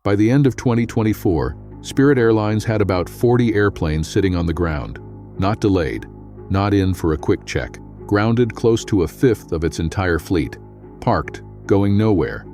By the end of 2024, Spirit Airlines had about 40 airplanes sitting on the ground, not delayed, not in for a quick check, grounded close to a fifth of its entire fleet, parked, going nowhere.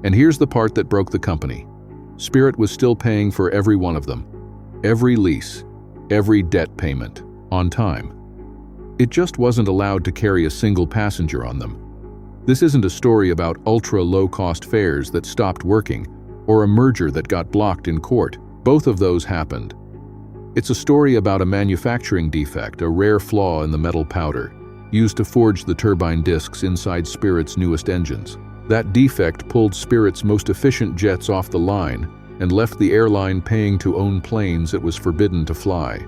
And here's the part that broke the company. Spirit was still paying for every one of them, every lease, every debt payment, on time. It just wasn't allowed to carry a single passenger on them. This isn't a story about ultra-low-cost fares that stopped working or a merger that got blocked in court. Both of those happened. It's a story about a manufacturing defect, a rare flaw in the metal powder, used to forge the turbine discs inside Spirit's newest engines. That defect pulled Spirit's most efficient jets off the line and left the airline paying to own planes it was forbidden to fly.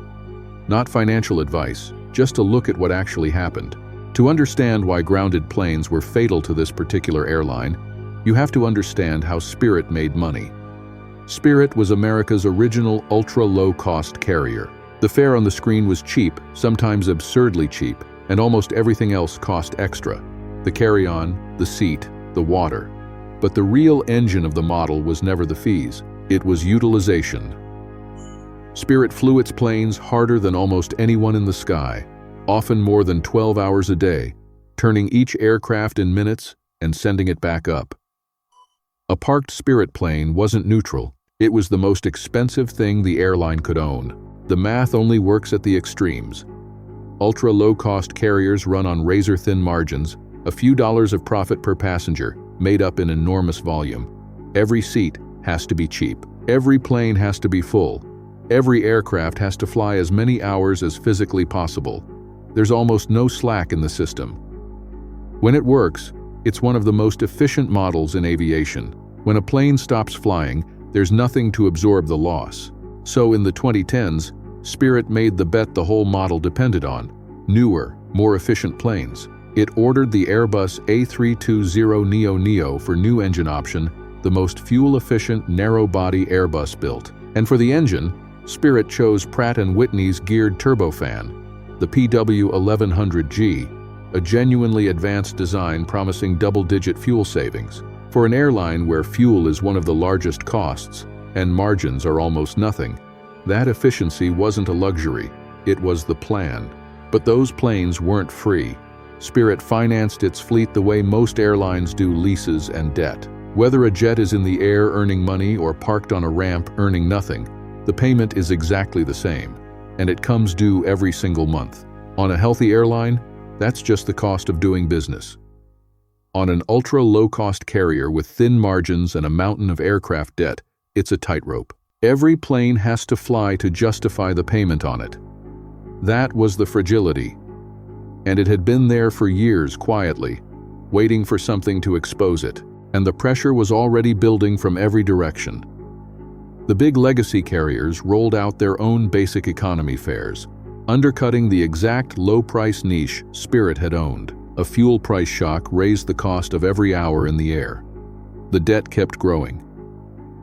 Not financial advice, just a look at what actually happened. To understand why grounded planes were fatal to this particular airline, you have to understand how Spirit made money. Spirit was America's original ultra-low-cost carrier. The fare on the screen was cheap, sometimes absurdly cheap, and almost everything else cost extra. The carry-on, the seat, the water. But the real engine of the model was never the fees. It was utilization. Spirit flew its planes harder than almost anyone in the sky, often more than 12 hours a day, turning each aircraft in minutes and sending it back up. A parked Spirit plane wasn't neutral. It was the most expensive thing the airline could own. The math only works at the extremes. Ultra-low-cost carriers run on razor-thin margins, a few dollars of profit per passenger, made up in enormous volume. Every seat has to be cheap. Every plane has to be full. Every aircraft has to fly as many hours as physically possible. There's almost no slack in the system. When it works, it's one of the most efficient models in aviation. When a plane stops flying, there's nothing to absorb the loss. So in the 2010s, Spirit made the bet the whole model depended on: newer, more efficient planes. It ordered the Airbus A320neo for new engine option, the most fuel-efficient narrow-body Airbus built. And for the engine, Spirit chose Pratt Whitney's geared turbofan, the PW1100G, a genuinely advanced design promising double-digit fuel savings. For an airline where fuel is one of the largest costs and margins are almost nothing, that efficiency wasn't a luxury, it was the plan. But those planes weren't free. Spirit financed its fleet the way most airlines do leases and debt. Whether a jet is in the air earning money or parked on a ramp earning nothing, the payment is exactly the same, and it comes due every single month. On a healthy airline, that's just the cost of doing business. On an ultra-low-cost carrier with thin margins and a mountain of aircraft debt, it's a tightrope. Every plane has to fly to justify the payment on it. That was the fragility. And it had been there for years quietly, waiting for something to expose it. And the pressure was already building from every direction. The big legacy carriers rolled out their own basic economy fares, undercutting the exact low-price niche Spirit had owned. A fuel price shock raised the cost of every hour in the air. The debt kept growing.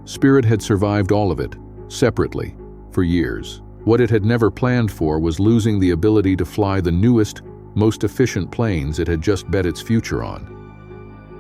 Spirit had survived all of it, separately, for years. What it had never planned for was losing the ability to fly the newest, most efficient planes it had just bet its future on.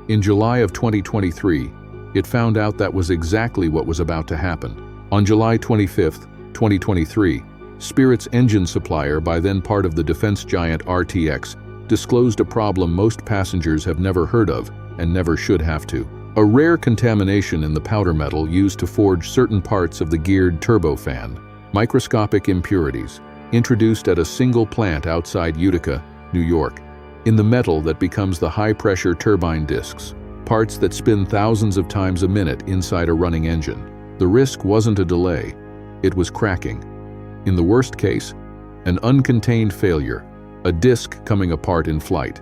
In July of 2023, it found out that was exactly what was about to happen. On July 25, 2023, Spirit's engine supplier, by then part of the defense giant RTX, disclosed a problem most passengers have never heard of and never should have to. A rare contamination in the powder metal used to forge certain parts of the geared turbofan. Microscopic impurities, introduced at a single plant outside Utica, New York, in the metal that becomes the high-pressure turbine discs, parts that spin thousands of times a minute inside a running engine. The risk wasn't a delay, it was cracking. In the worst case, an uncontained failure, a disc coming apart in flight.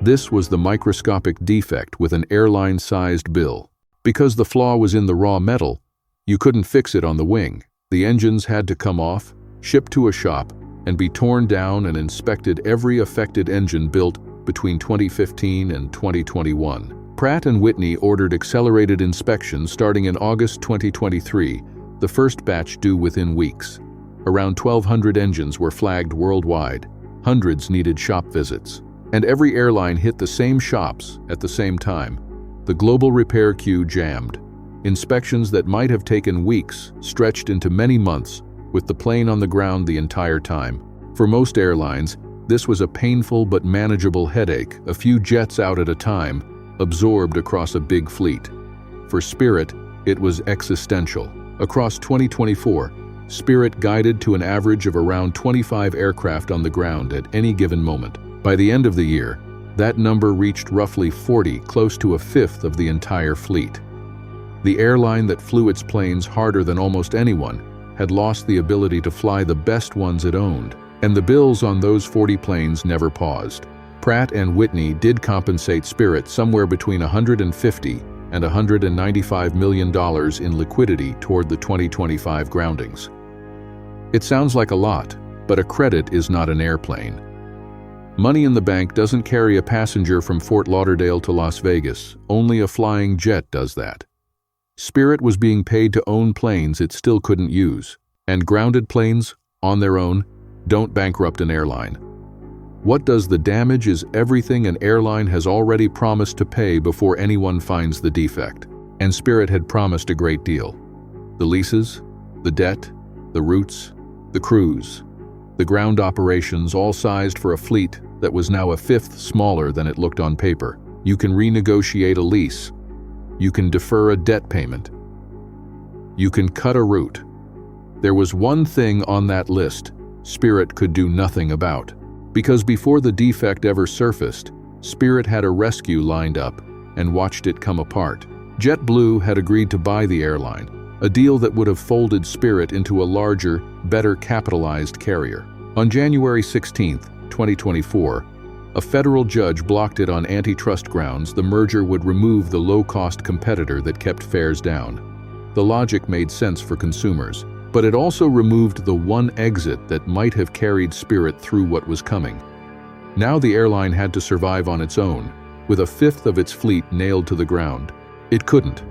This was the microscopic defect with an airline-sized bill. Because the flaw was in the raw metal, you couldn't fix it on the wing. The engines had to come off, shipped to a shop, and be torn down and inspected every affected engine built between 2015 and 2021. Pratt Whitney ordered accelerated inspections starting in August 2023, the first batch due within weeks. Around 1,200 engines were flagged worldwide. Hundreds needed shop visits. And every airline hit the same shops at the same time. The global repair queue jammed. Inspections that might have taken weeks stretched into many months, with the plane on the ground the entire time. For most airlines, this was a painful but manageable headache, a few jets out at a time, absorbed across a big fleet. For Spirit, it was existential. Across 2024, Spirit guided to an average of around 25 aircraft on the ground at any given moment. By the end of the year, that number reached roughly 40, close to a fifth of the entire fleet. The airline that flew its planes harder than almost anyone had lost the ability to fly the best ones it owned, and the bills on those 40 planes never paused. Pratt Whitney did compensate Spirit somewhere between $150 and $195 million in liquidity toward the 2025 groundings. It sounds like a lot, but a credit is not an airplane. Money in the bank doesn't carry a passenger from Fort Lauderdale to Las Vegas. Only a flying jet does that. Spirit was being paid to own planes it still couldn't use, and grounded planes, on their own, don't bankrupt an airline. What does the damage is everything an airline has already promised to pay before anyone finds the defect. And Spirit had promised a great deal. The leases, the debt, the routes, the crews, the ground operations, all sized for a fleet that was now a fifth smaller than it looked on paper. You can renegotiate a lease. You can defer a debt payment. You can cut a route. There was one thing on that list Spirit could do nothing about. Because before the defect ever surfaced, Spirit had a rescue lined up and watched it come apart. JetBlue had agreed to buy the airline, a deal that would have folded Spirit into a larger, better capitalized carrier. On January 16, 2024, a federal judge blocked it on antitrust grounds. The merger would remove the low-cost competitor that kept fares down. The logic made sense for consumers, but it also removed the one exit that might have carried Spirit through what was coming. Now the airline had to survive on its own, with a fifth of its fleet nailed to the ground. It couldn't.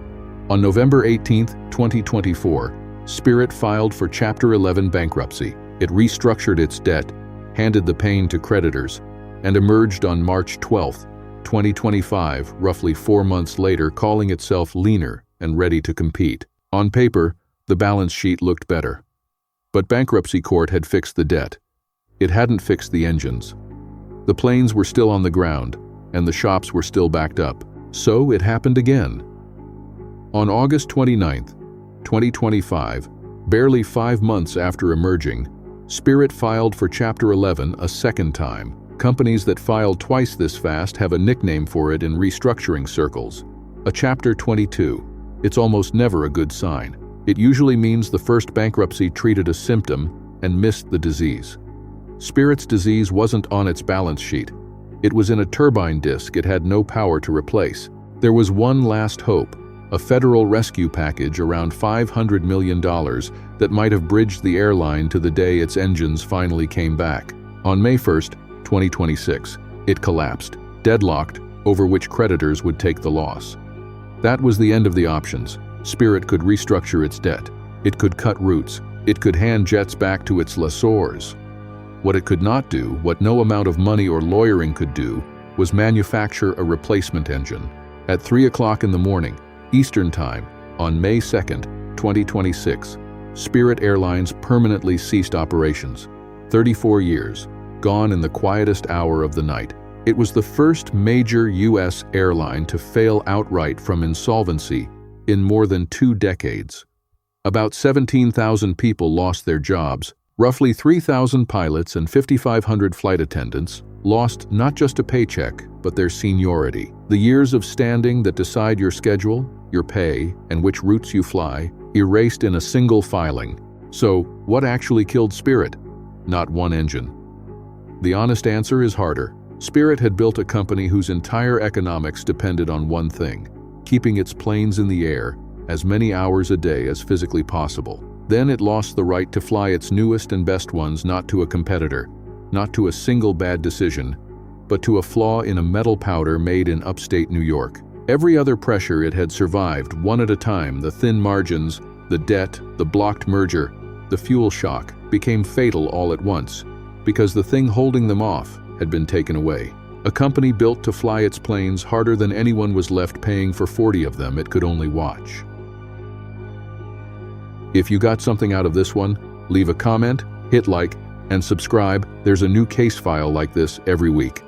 On November 18, 2024, Spirit filed for Chapter 11 bankruptcy. It restructured its debt, handed the pain to creditors, and emerged on March 12, 2025, roughly 4 months later, calling itself leaner and ready to compete. On paper, the balance sheet looked better. But bankruptcy court had fixed the debt. It hadn't fixed the engines. The planes were still on the ground, and the shops were still backed up. So it happened again. On August 29, 2025, barely 5 months after emerging, Spirit filed for Chapter 11 a second time. Companies that file twice this fast have a nickname for it in restructuring circles: a Chapter 22. It's almost never a good sign. It usually means the first bankruptcy treated a symptom and missed the disease. Spirit's disease wasn't on its balance sheet. It was in a turbine disk it had no power to replace. There was one last hope: a federal rescue package around $500 million that might have bridged the airline to the day its engines finally came back. On May 1, 2026, it collapsed, deadlocked over which creditors would take the loss. That was the end of the options. Spirit could restructure its debt. It could cut routes. It could hand jets back to its lessors. What it could not do, what no amount of money or lawyering could do, was manufacture a replacement engine. At 3 o'clock in the morning, Eastern Time, on May 2, 2026, Spirit Airlines permanently ceased operations. 34 years, gone in the quietest hour of the night. It was the first major U.S. airline to fail outright from insolvency in more than 2 decades. About 17,000 people lost their jobs. Roughly 3,000 pilots and 5,500 flight attendants lost not just a paycheck, but their seniority. The years of standing that decide your schedule, your pay, and which routes you fly, erased in a single filing. So, what actually killed Spirit? Not one engine. The honest answer is harder. Spirit had built a company whose entire economics depended on one thing: keeping its planes in the air as many hours a day as physically possible. Then it lost the right to fly its newest and best ones not to a competitor, not to a single bad decision, but to a flaw in a metal powder made in upstate New York. Every other pressure it had survived one at a time: the thin margins, the debt, the blocked merger, the fuel shock, became fatal all at once, because the thing holding them off had been taken away. A company built to fly its planes harder than anyone was left paying for 40 of them it could only watch. If you got something out of this one, leave a comment, hit like, and subscribe. There's a new case file like this every week.